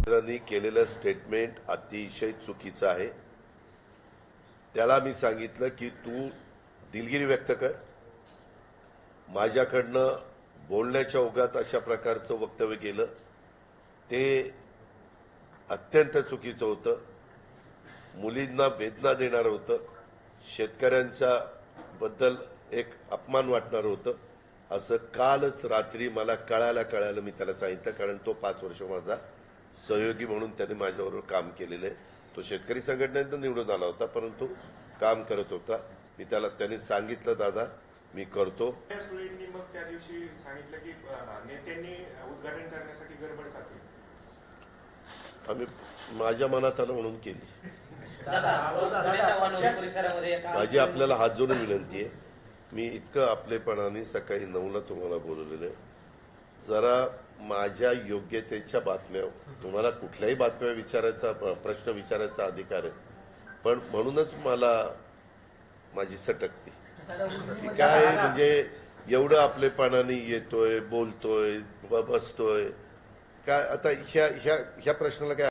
मुख्यमंत्र्यांनी केलेलं स्टेटमेंट अतिशय चुकीचं आहे। त्याला मी सांगितलं की तू दिलगिरी व्यक्त कर। माझ्याकडनं बोलण्याच्या ओघात अशा प्रकारचं वक्तव्य केलं ते अत्यंत चुकीचं होतं, मुलींना वेदना देणारं होतं, शेतकऱ्यांच्या बद्दल एक अपमान वाटणारं होतं। असं कालच रात्री मला कळालं मी त्याला सांगितलं, कारण तो 5 वर्ष माझा सहयोगी म्हणून त्याने माझ्याबरोबर काम केलेलं आहे। तो शेतकरी संघटनेतून निवडून आला होता, परंतु काम करत होता। मी त्याने सांगितलं, दादा मी करतो। मग त्या दिवशी सांगितलं की नेत्यांनी उद्घाटन करण्यासाठी गडबड करते। आम्ही माझ्या मनात आलं म्हणून केली। माझी आपल्याला हात जोडून विनंती आहे, मी इतकं आपलेपणाने सकाळी 9ला तुम्हाला बोलवलेलं आहे, जरा माझ्या योग्यतेच्या बातम्या, तुम्हाला कुठल्याही बातम्या विचारायचा प्रश्न विचारायचा अधिकार आहे, पण म्हणूनच मला माझी सटकते की काय म्हणजे एवढं आपलेपणाने येतोय, बोलतोय, बसतोय काय। आता ह्या प्रश्नाला काय